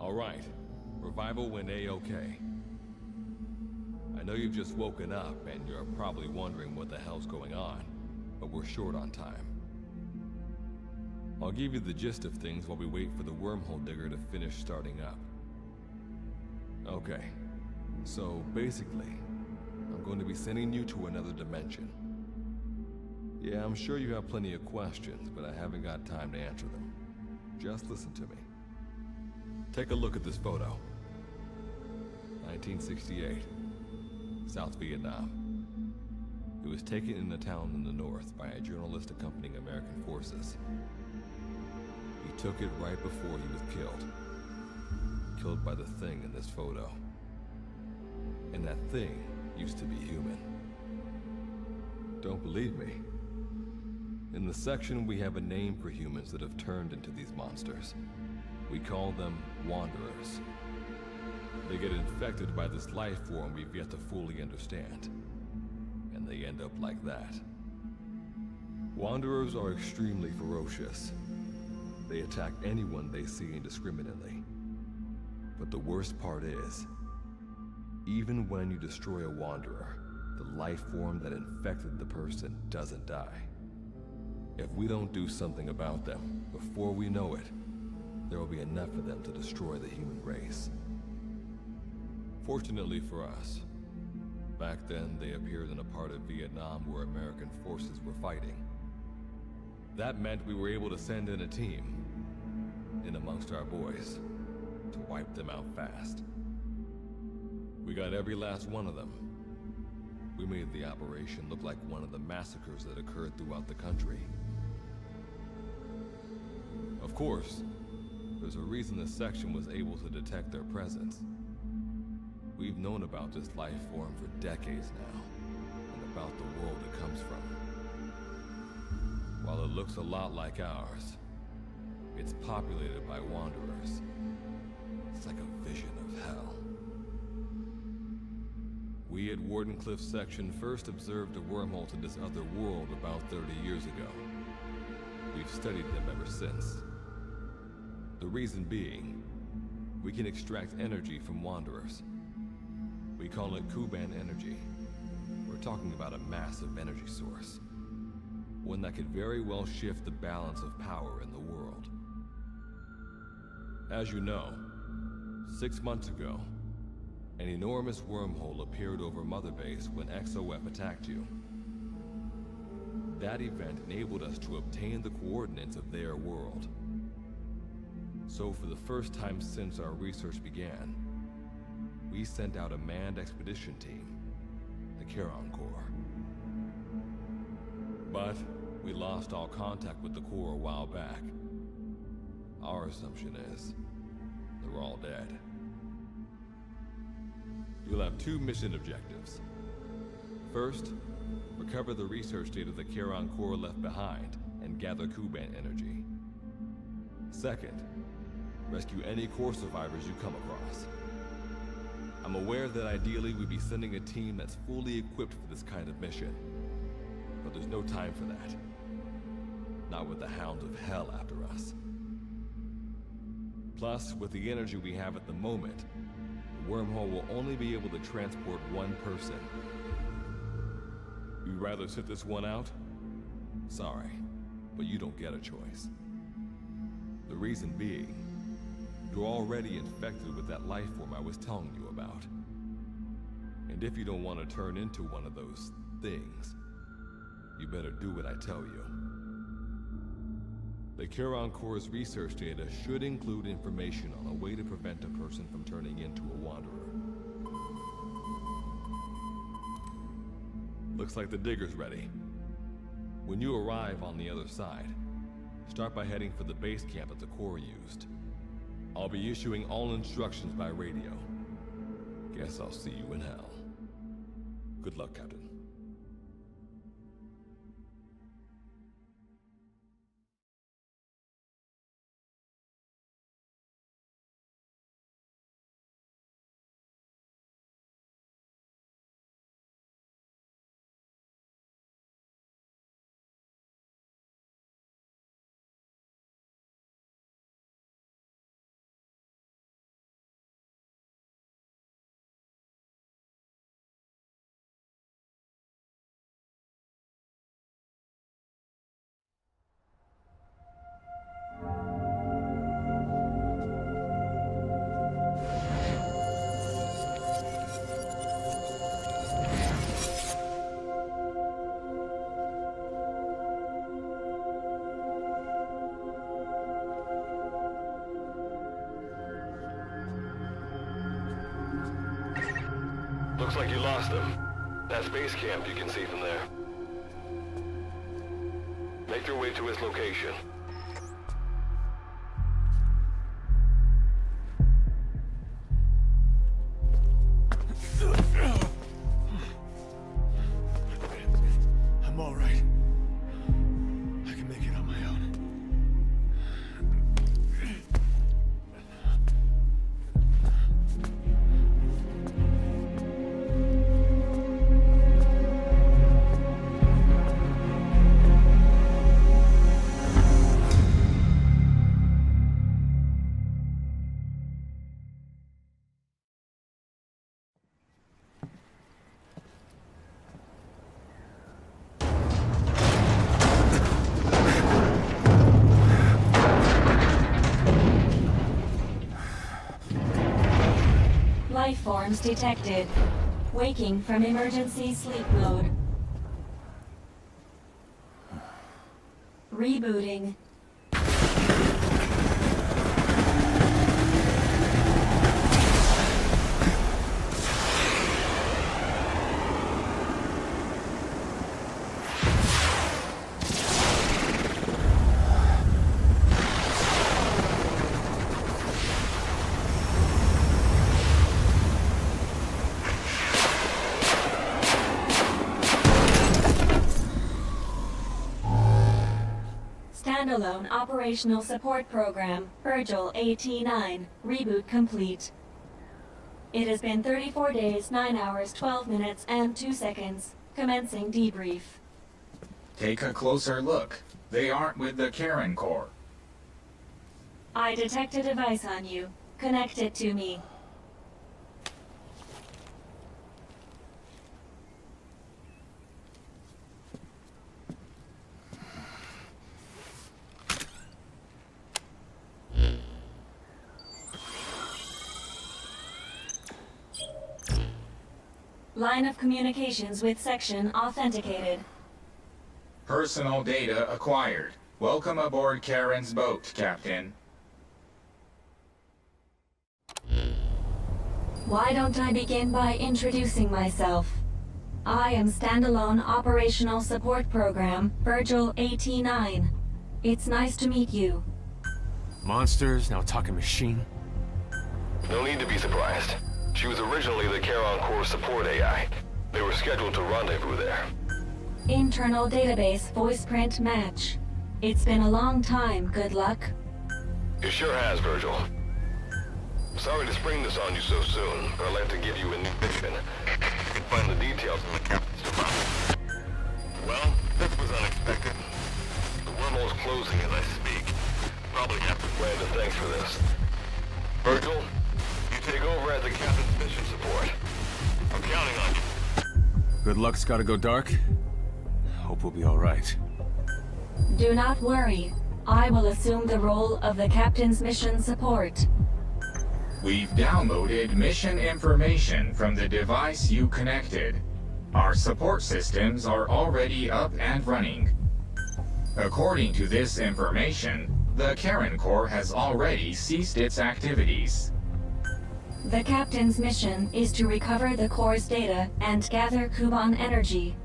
All right. Revival went A-okay. I know you've just woken up and you're probably wondering what the hell's going on, but we're short on time. I'll give you the gist of things while we wait for the wormhole digger to finish starting up. Okay, so basically, I'm going to be sending you to another dimension. Yeah, I'm sure you have plenty of questions, but I haven't got time to answer them. Just listen to me. Take a look at this photo. 1968, South Vietnam. It was taken in a town in the north by a journalist accompanying American forces. He took it right before he was killed. Killed by the thing in this photo. And that thing used to be human. Don't believe me? In the section, we have a name for humans that have turned into these monsters. We call them Wanderers. They get infected by this life form we've yet to fully understand. And they end up like that. Wanderers are extremely ferocious. They attack anyone they see indiscriminately. But the worst part is, even when you destroy a Wanderer, the life form that infected the person doesn't die. If we don't do something about them, before we know it, there will be enough of them to destroy the human race. Fortunately for us, back then they appeared in a part of Vietnam where American forces were fighting. That meant we were able to send in a team, in amongst our boys, to wipe them out fast. We got every last one of them. We made the operation look like one of the massacres that occurred throughout the country. Of course, there's a reason the section was able to detect their presence. We've known about this life form for decades now, and about the world it comes from. While it looks a lot like ours, it's populated by Wanderers. It's like a vision of hell. We at Wardenclyffe section first observed a wormhole to this other world about 30 years ago. We've studied them ever since. The reason being, we can extract energy from Wanderers. We call it Kuban energy. We're talking about a massive energy source. One that could very well shift the balance of power in the world. As you know, 6 months ago, an enormous wormhole appeared over Mother Base when XOF attacked you. That event enabled us to obtain the coordinates of their world. So for the first time since our research began, we sent out a manned expedition team, the Charon Corps. But we lost all contact with the Corps a while back. Our assumption is, they're all dead. You'll have 2 mission objectives. First, recover the research data the Charon Corps left behind and gather Kuban energy. Second, rescue any Corps survivors you come across. I'm aware that ideally we'd be sending a team that's fully equipped for this kind of mission, but there's no time for that. Not with the Hounds of Hell after us. Plus, with the energy we have at the moment, the wormhole will only be able to transport one person. You'd rather sit this one out? Sorry, but you don't get a choice. The reason being, you're already infected with that life form I was telling you about. And if you don't want to turn into one of those things, you better do what I tell you. The Charon Corps' research data should include information on a way to prevent a person from turning into a Wanderer. Looks like the digger's ready. When you arrive on the other side, start by heading for the base camp that the Corps used. I'll be issuing all instructions by radio. Guess I'll see you in hell. Good luck, Captain. Looks like you lost them. That base camp you can see from there. Make your way to his location. I'm all right. I can make it on my own. Life forms detected. Waking from emergency sleep mode. Rebooting. Standalone Operational Support Program, Virgil AT-9, reboot complete. It has been 34 days, 9 hours, 12 minutes, and 2 seconds. Commencing debrief. Take a closer look. They aren't with the Karen Corps. I detect a device on you. Connect it to me. Line of communications with section authenticated. Personal data acquired. Welcome aboard Karen's boat, Captain. Why don't I begin by introducing myself? I am Standalone Operational Support Program, Virgil AT-9. It's nice to meet you. Monsters, now talking machine. No need to be surprised. She was originally the Charon Corps support AI. They were scheduled to rendezvous there. Internal database voice print match. It's been a long time, good luck. It sure has, Virgil. Sorry to spring this on you so soon, but I'd like to give you a new mission. You can find the details in the captain's survival. Well, this was unexpected. The wormhole's closing as I speak. Probably have to plan to thanks for this. Virgil, you take over as the captain's mission support. I'm counting on you. Good luck's gotta go dark. Hope we'll be alright. Do not worry. I will assume the role of the captain's mission support. We've downloaded mission information from the device you connected. Our support systems are already up and running. According to this information, the Karen Corps has already ceased its activities. The captain's mission is to recover the Corps' data and gather Kuban energy.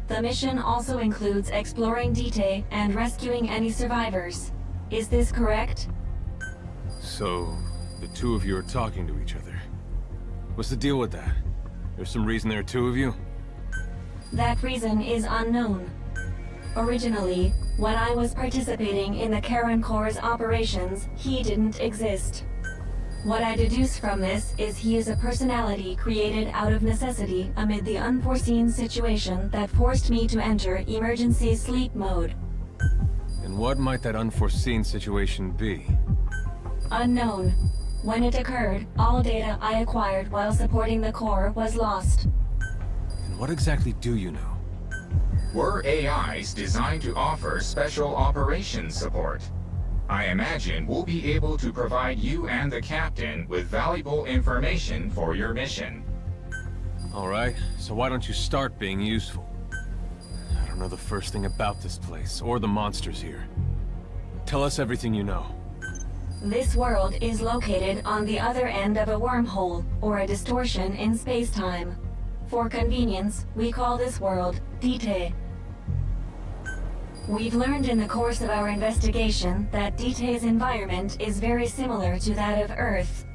The mission also includes exploring Dite and rescuing any survivors. Is this correct? So, the two of you are talking to each other. What's the deal with that? There's some reason there are two of you? That reason is unknown. Originally, when I was participating in the Karen Corps' operations, he didn't exist. What I deduce from this is he is a personality created out of necessity amid the unforeseen situation that forced me to enter emergency sleep mode. And what might that unforeseen situation be? Unknown. When it occurred, all data I acquired while supporting the Corps was lost. And what exactly do you know? We're AIs designed to offer special operations support. I imagine we'll be able to provide you and the captain with valuable information for your mission. Alright, so why don't you start being useful? I don't know the first thing about this place, or the monsters here. Tell us everything you know. This world is located on the other end of a wormhole, or a distortion in space-time. For convenience, we call this world Dite. We've learned in the course of our investigation that Dite's environment is very similar to that of Earth.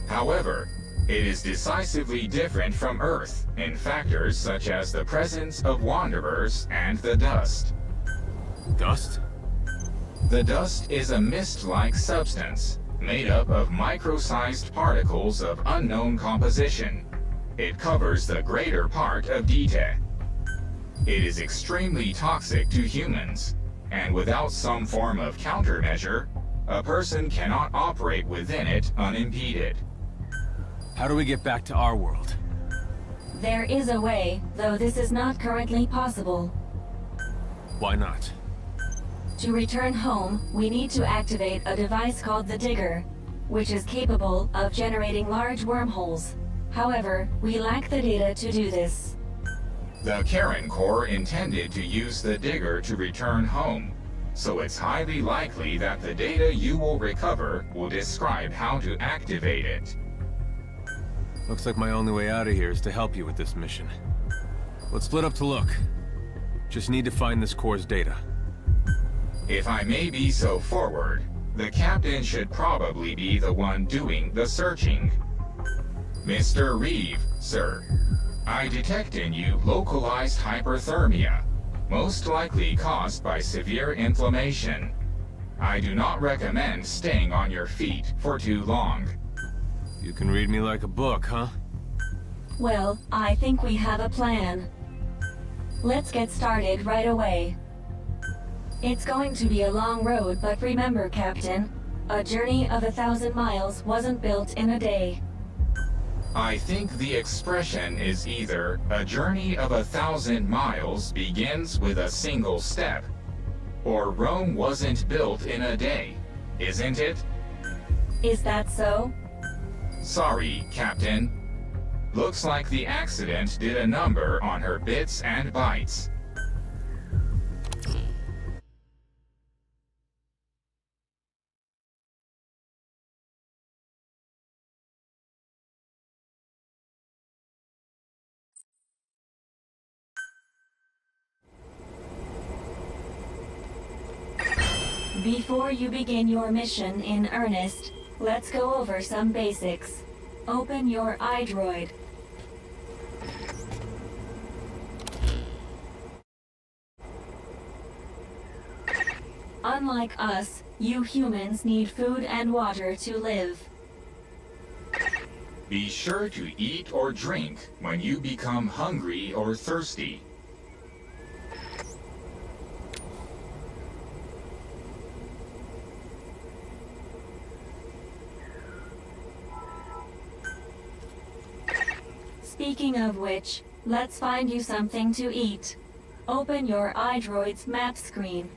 However, it is decisively different from Earth in factors such as the presence of wanderers and the dust. Dust? The dust is a mist-like substance made up of micro-sized particles of unknown composition. It covers the greater part of Dite. It is extremely toxic to humans, and without some form of countermeasure, a person cannot operate within it unimpeded. How do we get back to our world? There is a way, though this is not currently possible. Why not? To return home, we need to activate a device called the Digger, which is capable of generating large wormholes. However, we lack the data to do this. The Karen Corps intended to use the Digger to return home, so it's highly likely that the data you will recover will describe how to activate it. Looks like my only way out of here is to help you with this mission. Let's split up to look. Just need to find this Corps' data. If I may be so forward, the captain should probably be the one doing the searching. Mr. Reeve, sir, I detect in you localized hyperthermia, most likely caused by severe inflammation. I do not recommend staying on your feet for too long. You can read me like a book, huh? Well, I think we have a plan. Let's get started right away. It's going to be a long road, but remember, Captain, a journey of 1,000 miles wasn't built in a day. I think the expression is either a journey of 1,000 miles begins with a single step, or Rome wasn't built in a day, isn't it? Is that so? Sorry, Captain. Looks like the accident did a number on her bits and bytes. Before you begin your mission in earnest, let's go over some basics. Open your iDroid. Unlike us, you humans need food and water to live. Be sure to eat or drink when you become hungry or thirsty. Speaking of which, let's find you something to eat. Open your iDroid's map screen.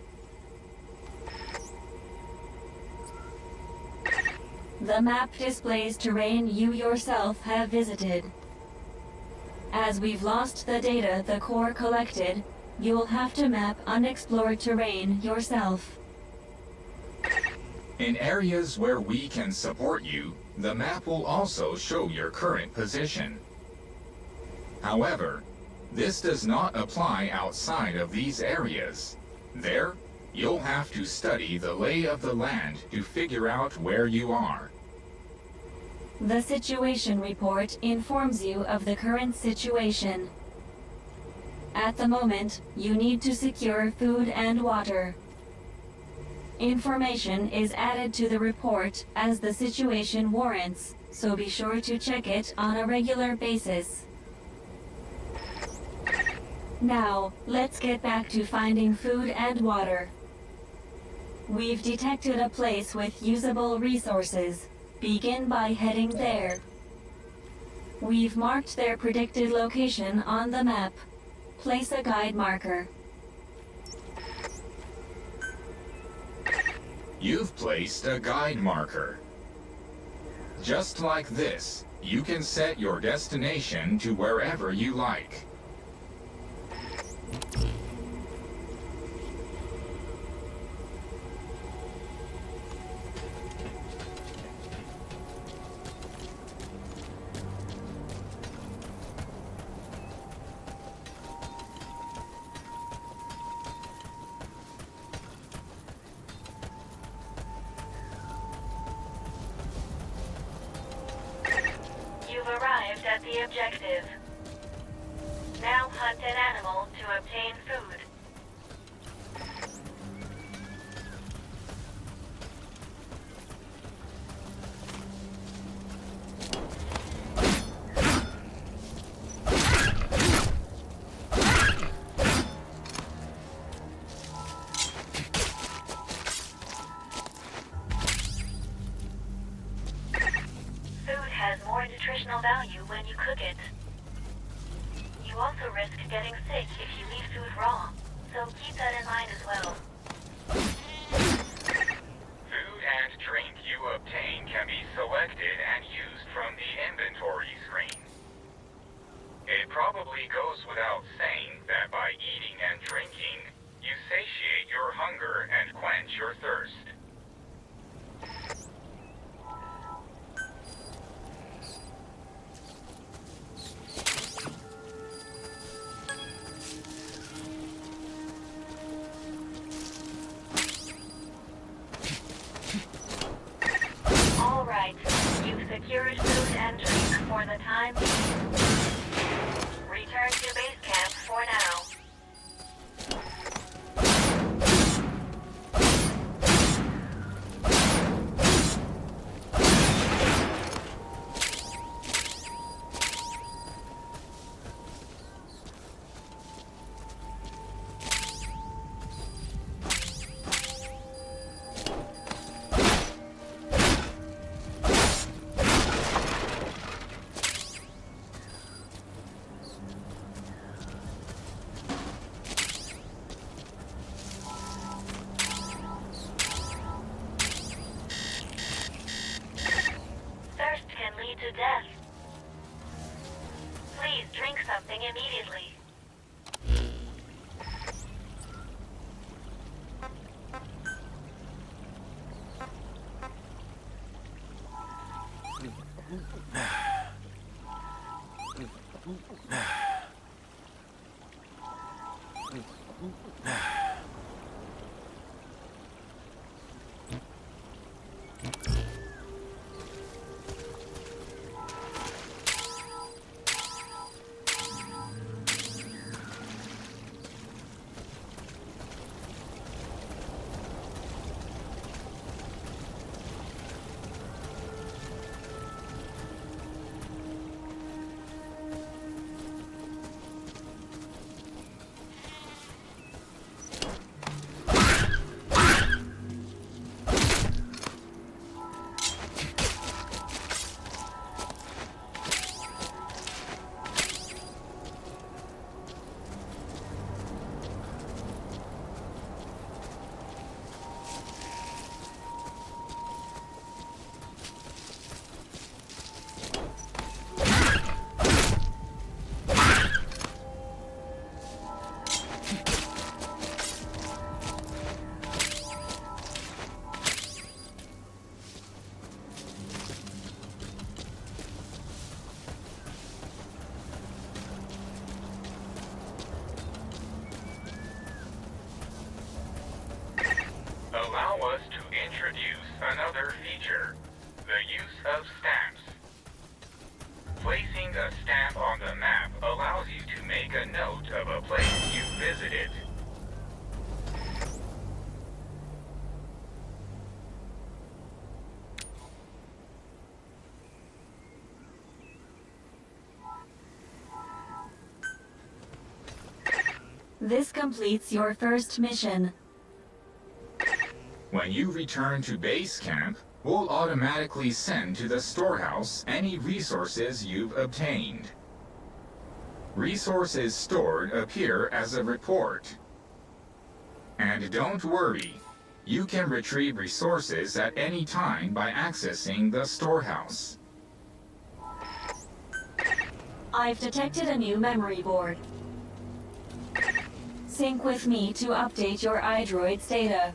The map displays terrain you yourself have visited. As we've lost the data the Corps collected, you'll have to map unexplored terrain yourself. In areas where we can support you, the map will also show your current position. However, this does not apply outside of these areas. There, you'll have to study the lay of the land to figure out where you are. The situation report informs you of the current situation. At the moment, you need to secure food and water. Information is added to the report as the situation warrants, so be sure to check it on a regular basis. Now, let's get back to finding food and water. We've detected a place with usable resources. Begin by heading there. We've marked their predicted location on the map. Place a guide marker. You've placed a guide marker. Just like this, you can set your destination to wherever you like. the objective. Now hunt an animal to obtain food. Food has more nutritional value when you cook it. You also risk getting sick if you eat food raw, so keep that in mind as well. Food and drink you obtain can be selected and used from the inventory screen. It probably goes without saying that by eating and drinking, you satiate your hunger and quench your thirst. All right, you've secured food and drink for the time being. Return to base camp for now. Thirst can lead to death. Please drink something immediately. Allow us to introduce another feature, the use of stamps. Placing a stamp on the map allows you to make a note of a place you visited. This completes your first mission. When you return to base camp, we'll automatically send to the storehouse any resources you've obtained. Resources stored appear as a report. And don't worry, you can retrieve resources at any time by accessing the storehouse. I've detected a new memory board. Sync with me to update your iDroid's data.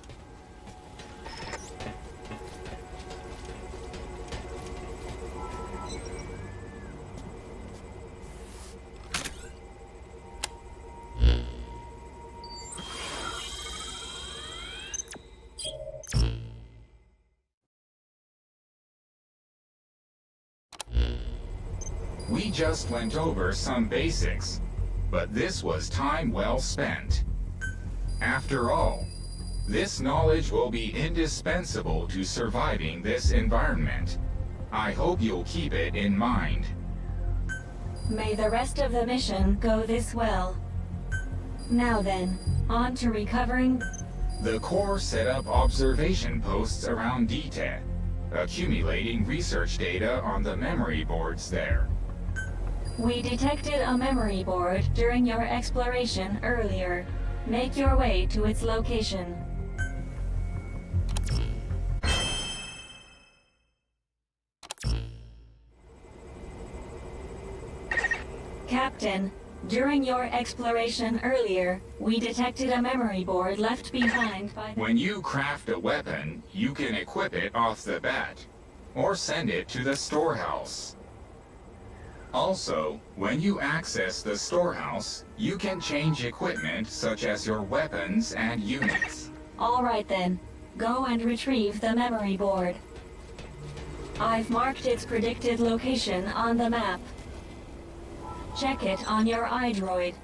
We just went over some basics, but this was time well spent. After all, this knowledge will be indispensable to surviving this environment. I hope you'll keep it in mind. May the rest of the mission go this well. Now then, on to recovering. The Corps set up observation posts around DTED, accumulating research data on the memory boards there. We detected a memory board during your exploration earlier. Make your way to its location. Captain, during your exploration earlier, we detected a memory board left behind by the... When you craft a weapon, you can equip it off the bat, or send it to the storehouse. Also, when you access the storehouse, you can change equipment such as your weapons and units. All right then, go and retrieve the memory board. I've marked its predicted location on the map. Check it on your iDroid.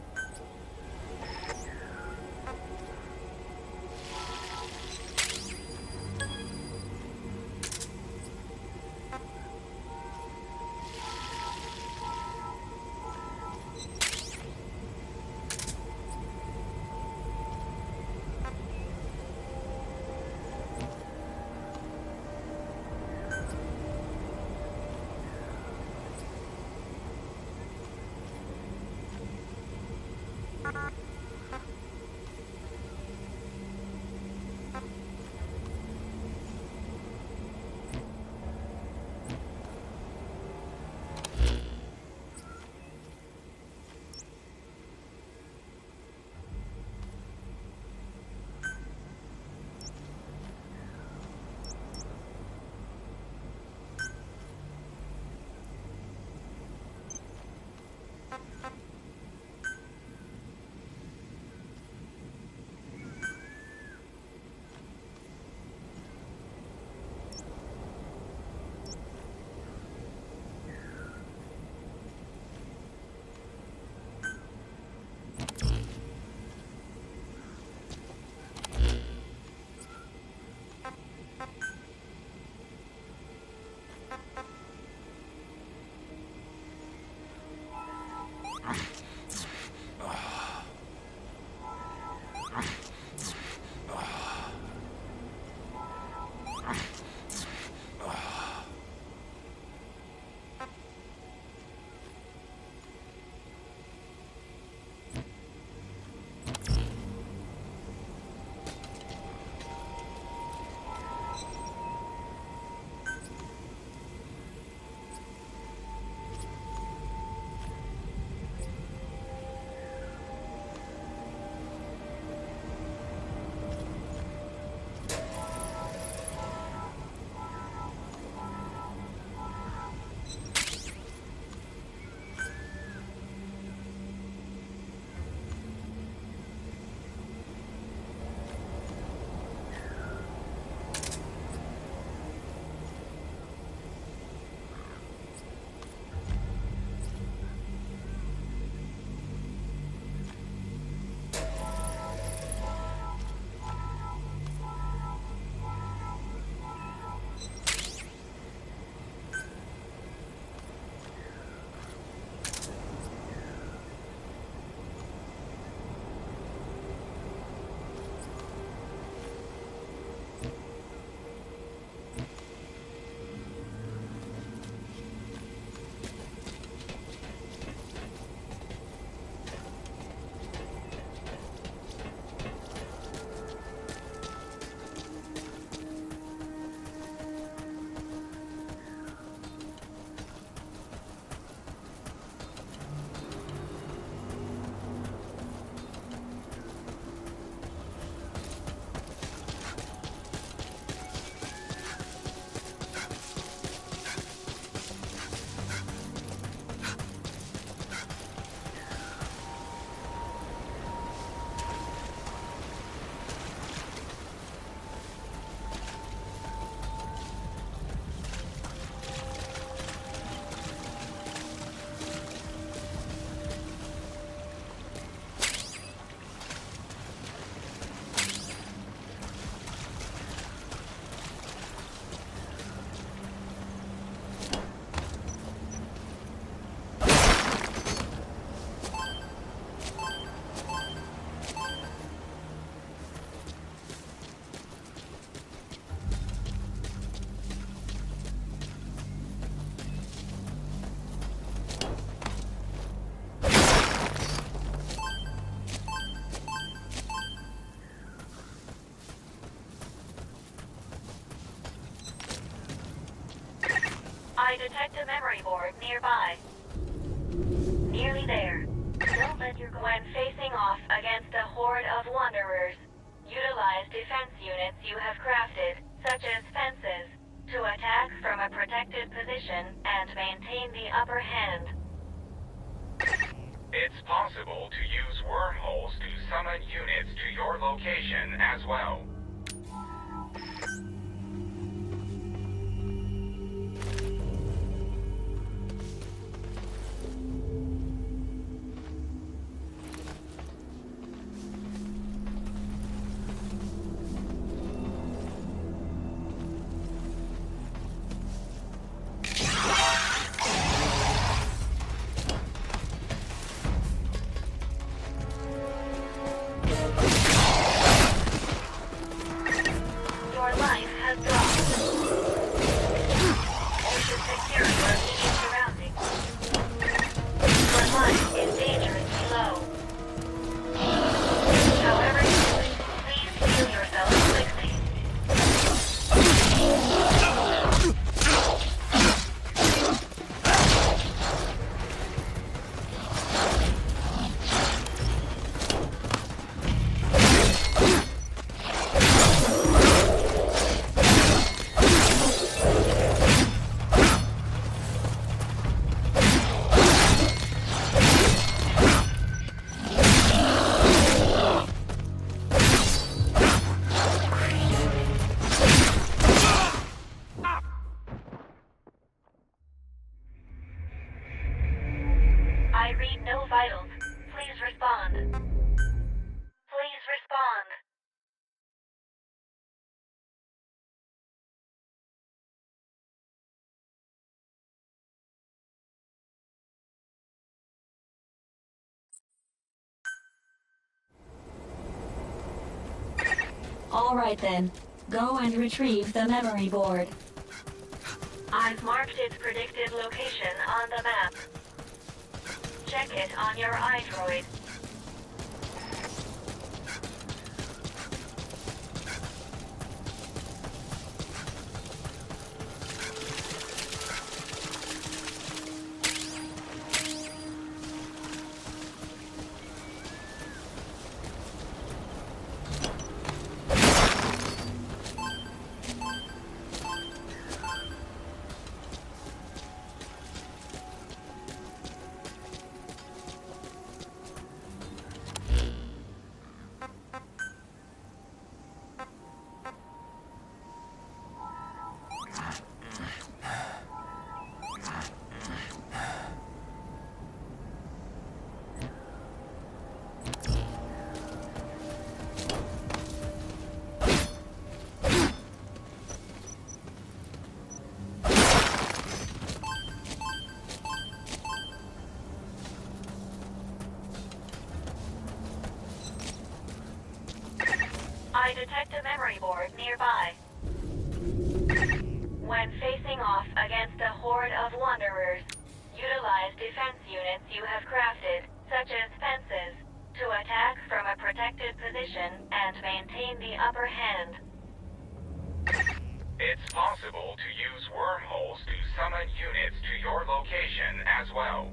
I detect a memory board nearby. Nearly there. Don't let your... When facing off against a horde of wanderers, utilize defense units you have crafted, such as fences, to attack from a protected position and maintain the upper hand. It's possible to use wormholes to summon units to your location as well. Your life has dropped. You should secure your immediate surroundings. Your life is dangerously low. However you do it, please heal yourself quickly. I read no vitals. Please respond. Please respond. All right then. Go and retrieve the memory board. I've marked its predicted location on the map. Check it on your iDroid. I detect a memory board nearby. When facing off against a horde of wanderers, utilize defense units you have crafted, such as fences, to attack from a protected position and maintain the upper hand. It's possible to use wormholes to summon units to your location as well.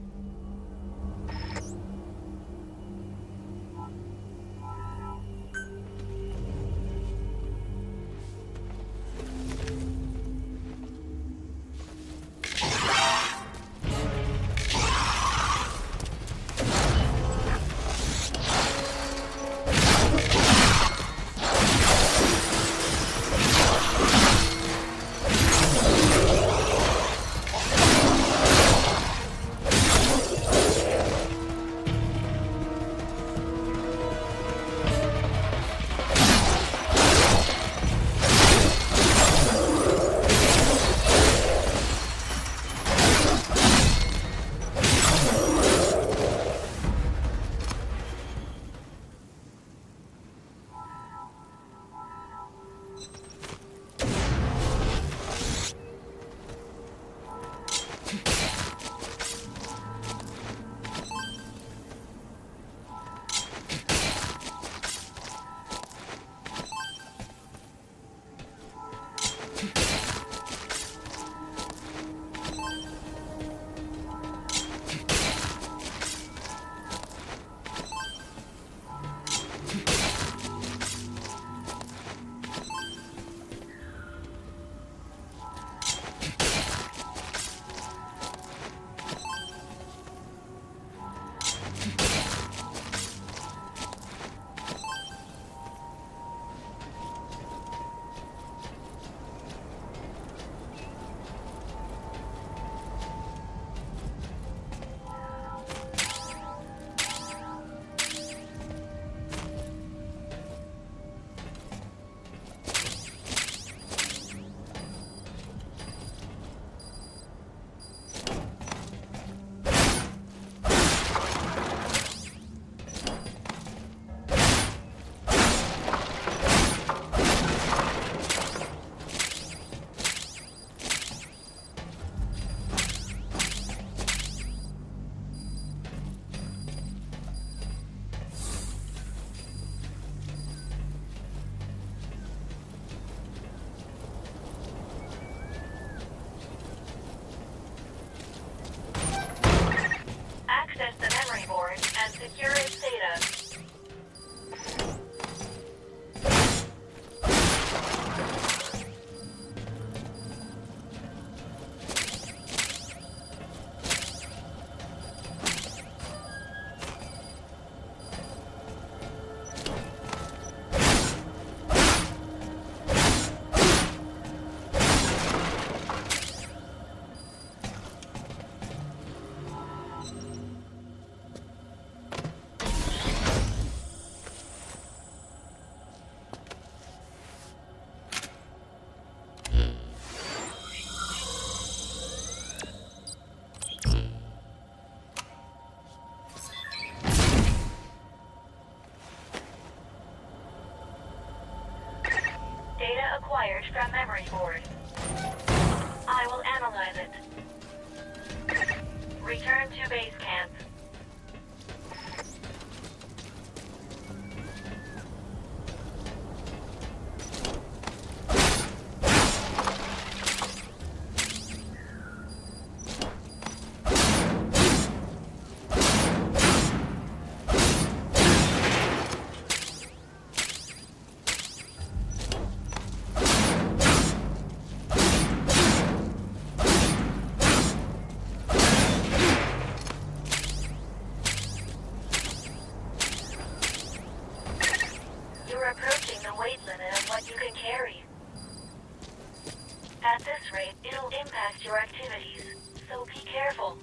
Data acquired from memory board. I will analyze it. Return to base camp. You're approaching the weight limit of what you can carry. At this rate, it'll impact your activities, so be careful.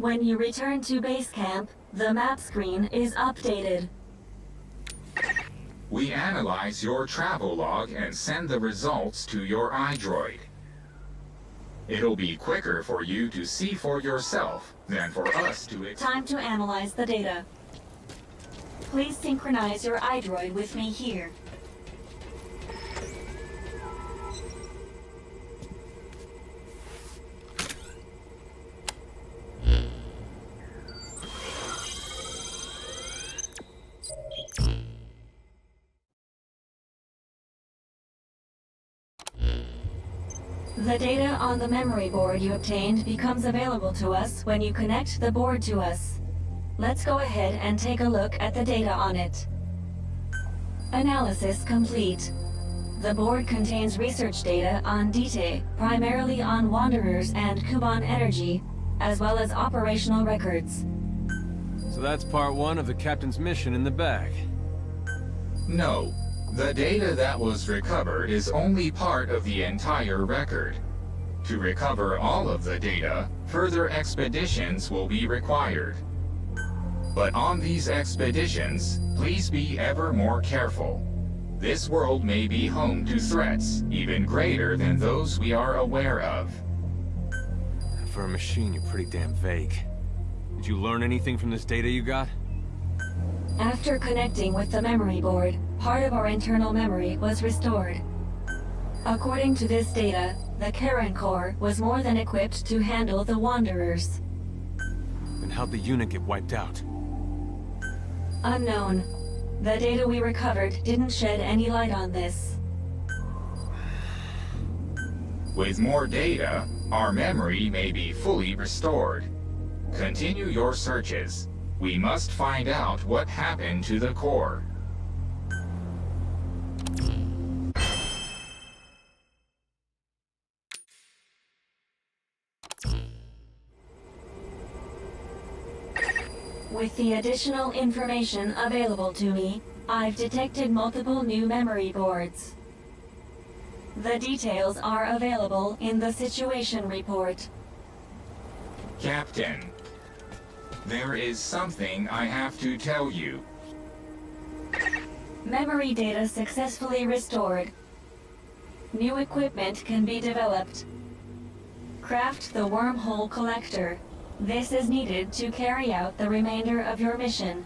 When you return to base camp, the map screen is updated. We analyze your travel log and send the results to your iDroid. It'll be quicker for you to see for yourself than for us to Time to analyze the data. Please synchronize your iDroid with me here. The data on the memory board you obtained becomes available to us when you connect the board to us. Let's go ahead and take a look at the data on it. Analysis complete. The board contains research data on Dite, primarily on Wanderers and Kuban Energy, as well as operational records. So that's part one of the captain's mission in the bag. No. The data that was recovered is only part of the entire record. To recover all of the data, further expeditions will be required. But on these expeditions, please be ever more careful. This world may be home to threats even greater than those we are aware of. For a machine, you're pretty damn vague. Did you learn anything from this data you got? After connecting with the memory board, part of our internal memory was restored. According to this data, the Karen core was more than equipped to handle the Wanderers. Then how'd the unit get wiped out? Unknown. The data we recovered didn't shed any light on this. With more data, our memory may be fully restored. Continue your searches. We must find out what happened to the core. With the additional information available to me, I've detected multiple new memory boards. The details are available in the situation report. Captain, there is something I have to tell you. Memory data successfully restored. New equipment can be developed. Craft the wormhole collector. This is needed to carry out the remainder of your mission.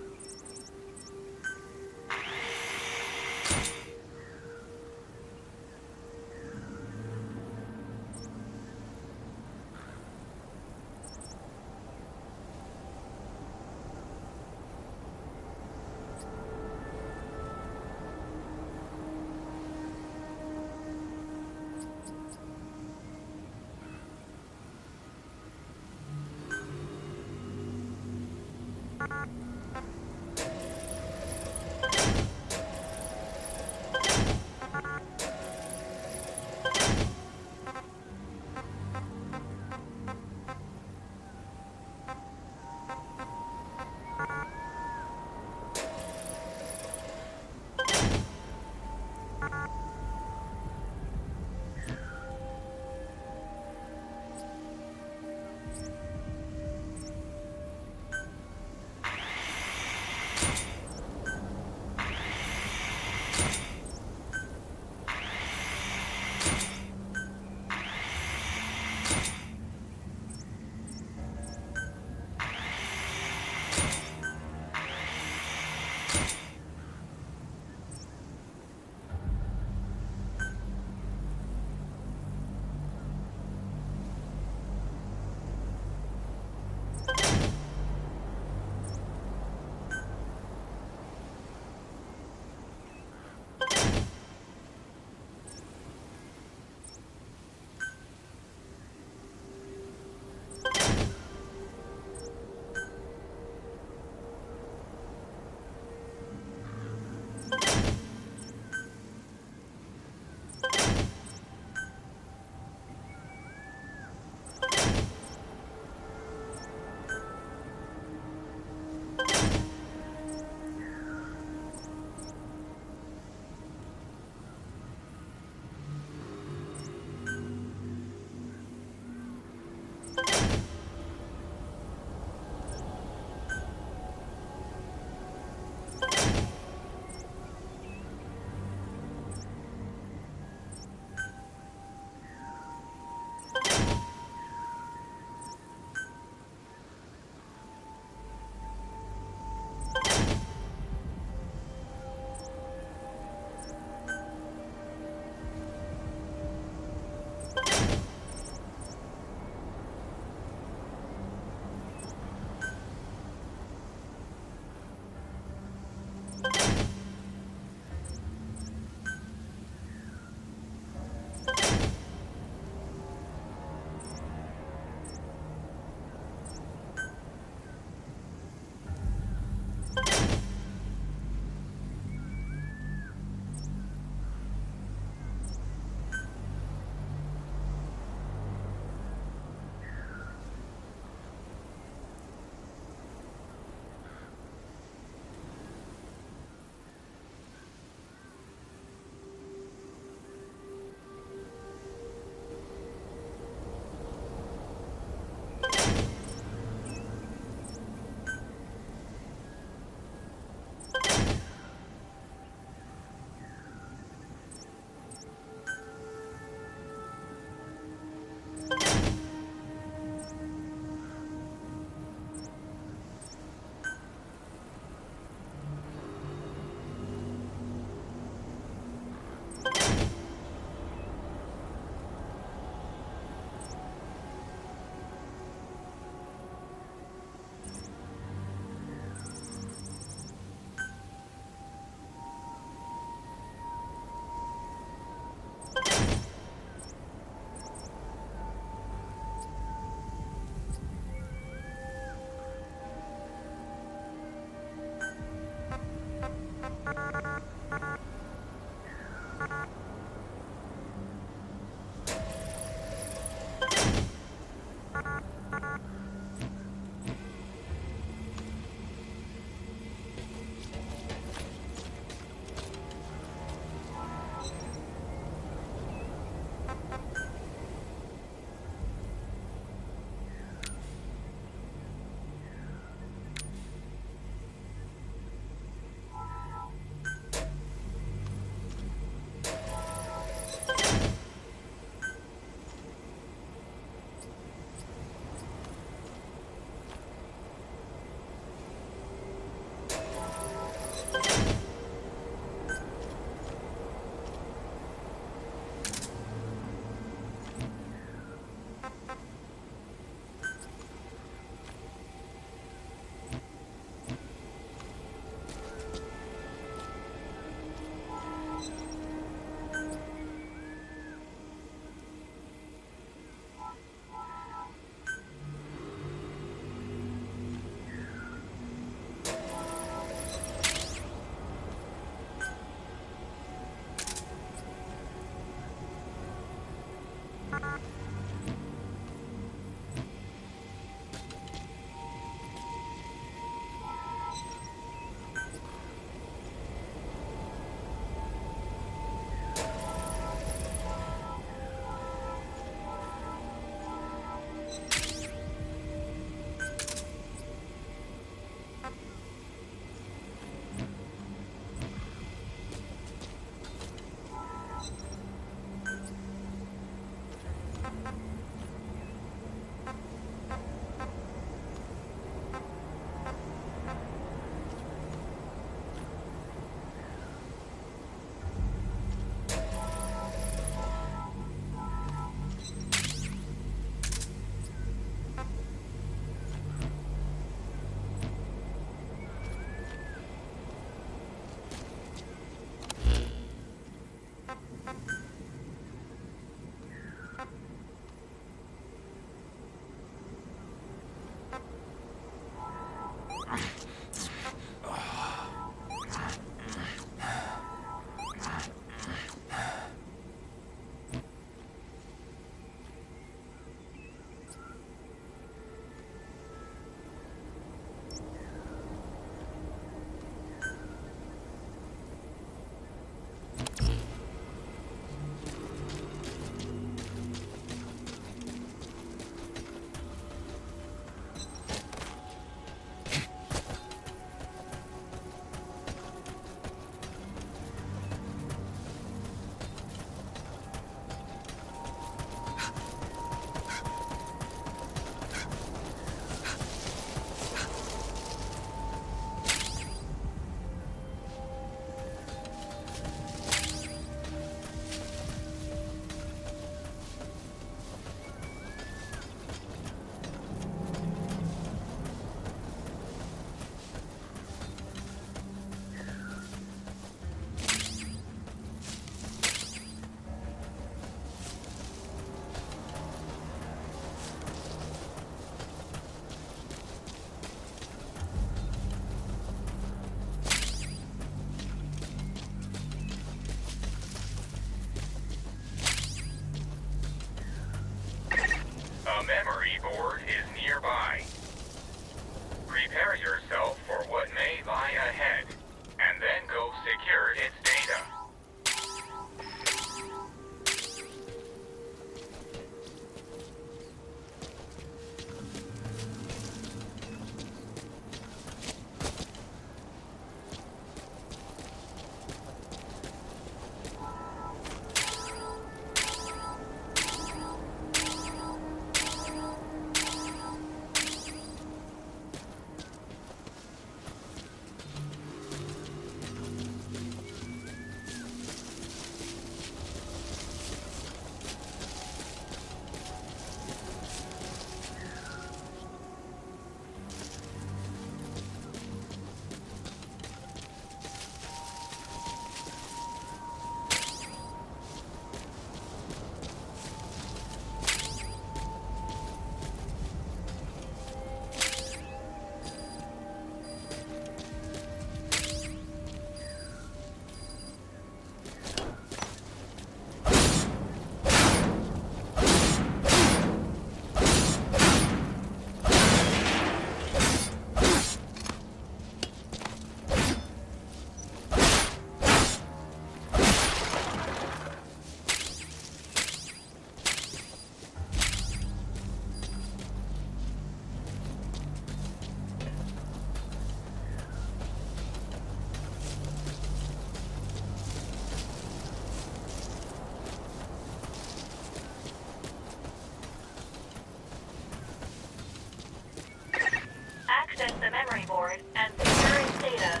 board and secure its data.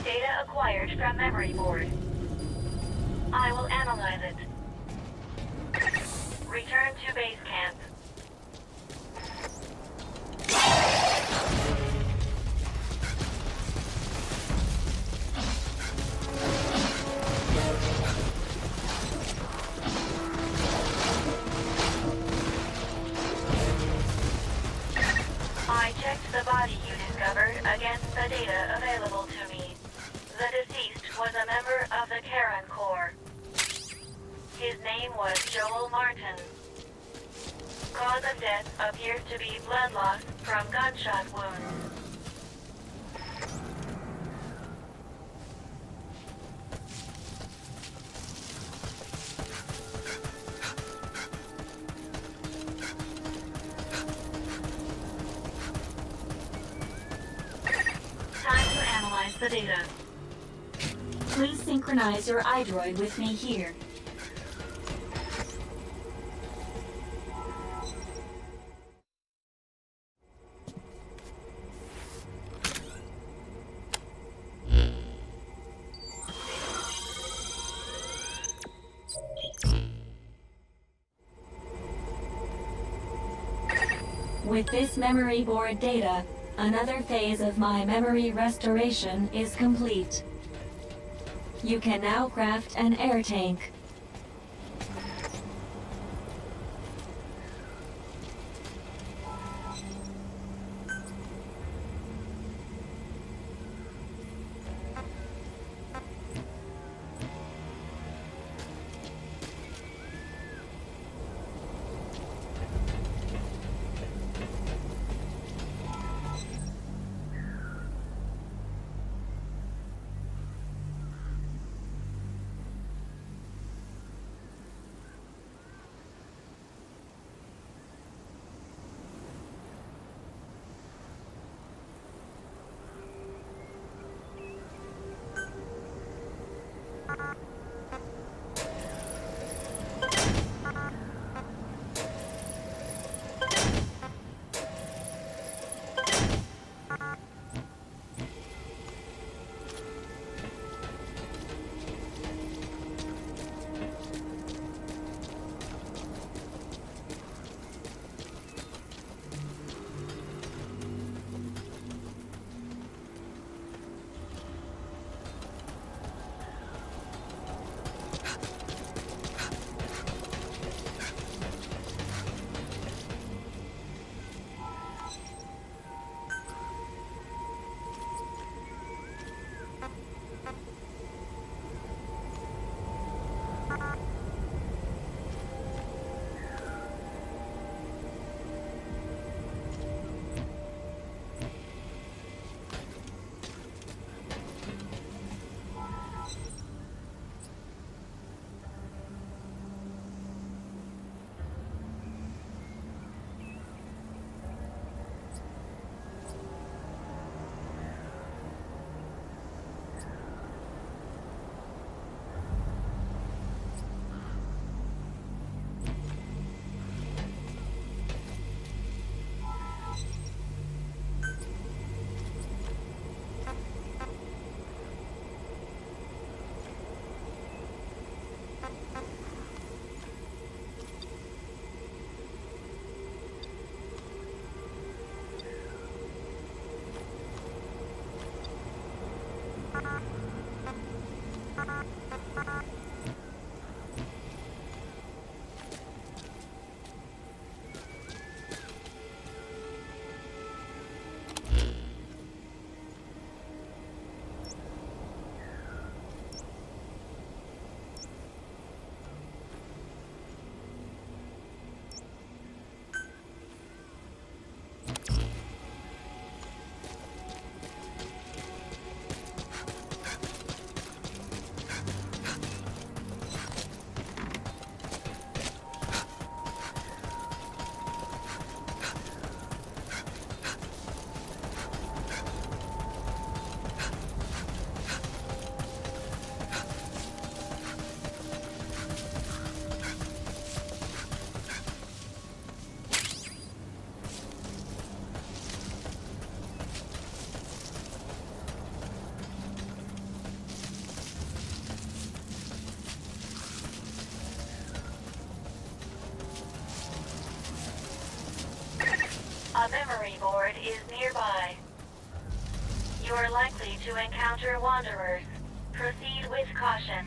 Data acquired from memory board. I will analyze it. Return to base camp. I checked the body you discovered against the data available to me. The deceased was a member of the Karen Corps. His name was Joel Martin. Cause of death appears to be blood loss from gunshot wounds. Time to analyze the data. Please synchronize your iDroid with me here. With this memory board data, another phase of my memory restoration is complete. You can now craft an air tank. A memory board is nearby. You are likely to encounter wanderers. Proceed with caution.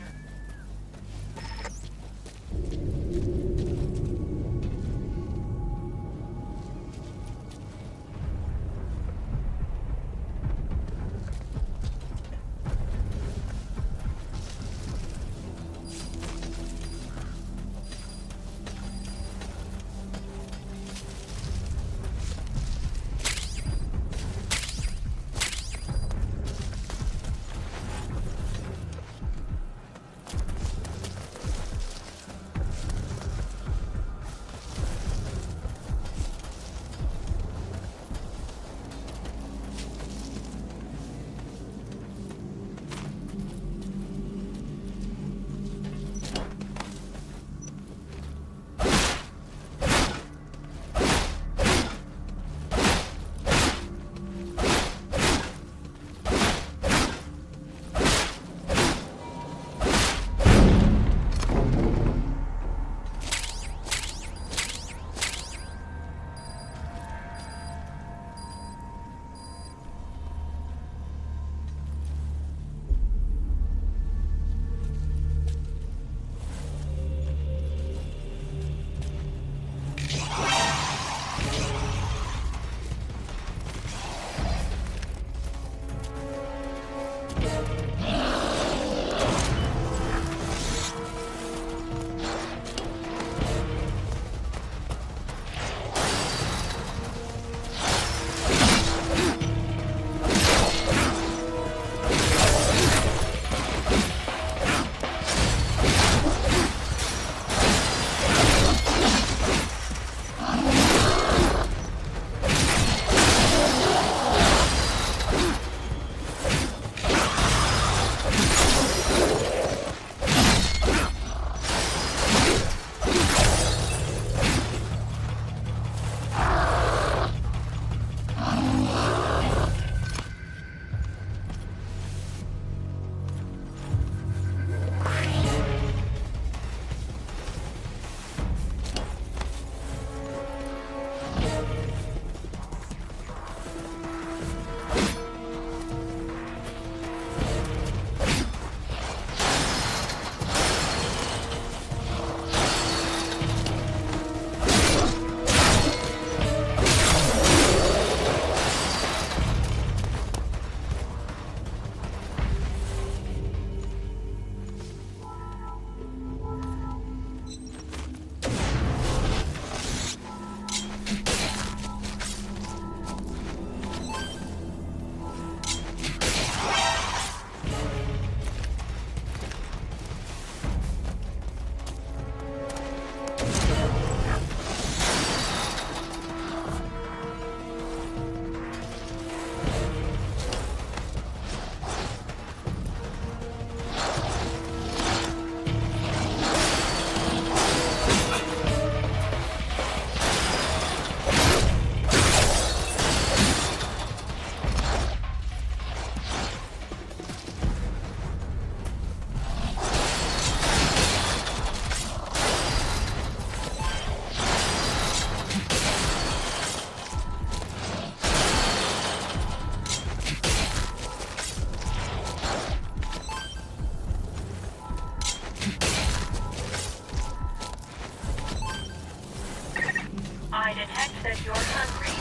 I detect that you're hungry.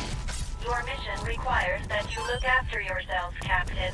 Your mission requires that you look after yourself, Captain.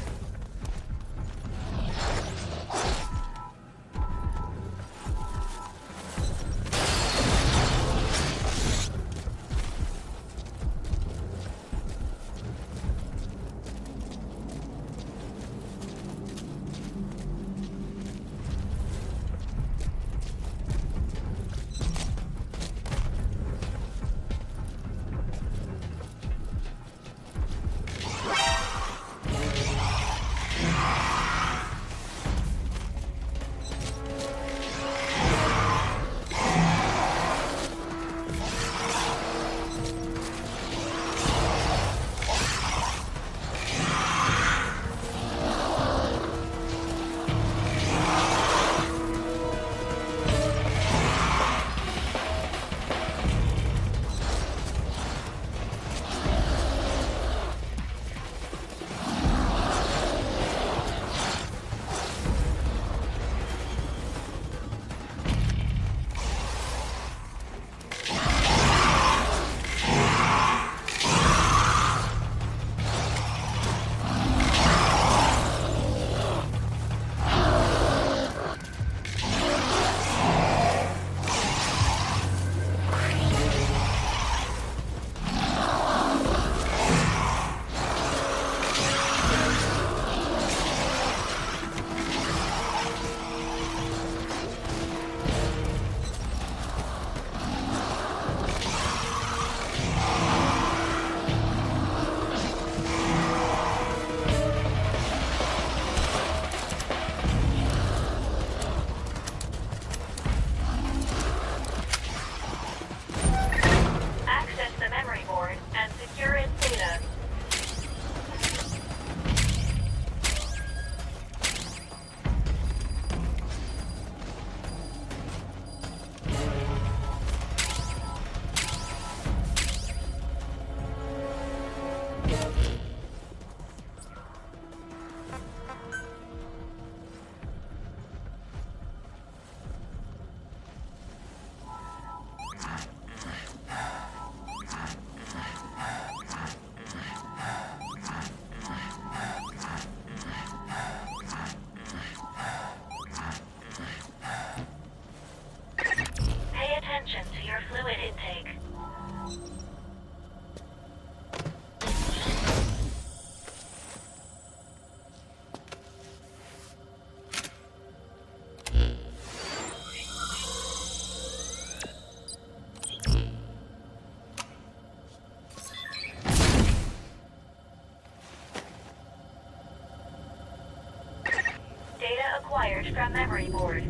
acquired from memory board.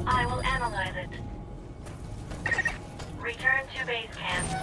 I will analyze it. Return to base camp.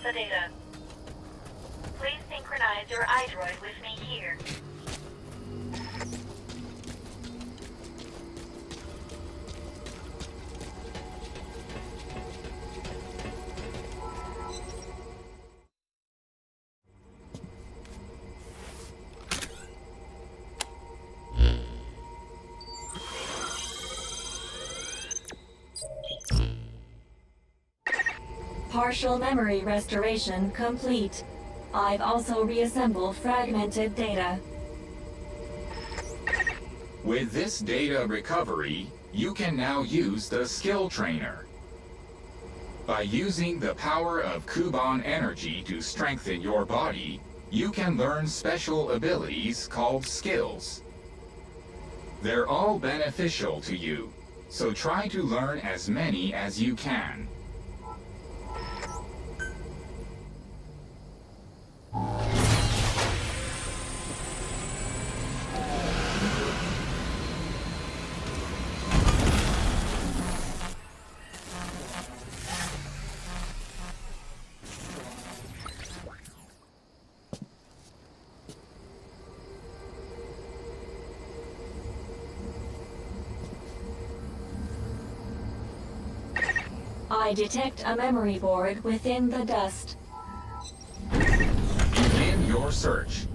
The data. Please synchronize your iDroid with me here. Partial memory restoration complete. I've also reassembled fragmented data. With this data recovery, you can now use the Skill Trainer. By using the power of Kuban energy to strengthen your body, you can learn special abilities called skills. They're all beneficial to you, so try to learn as many as you can. I detect a memory board within the dust. Begin your search.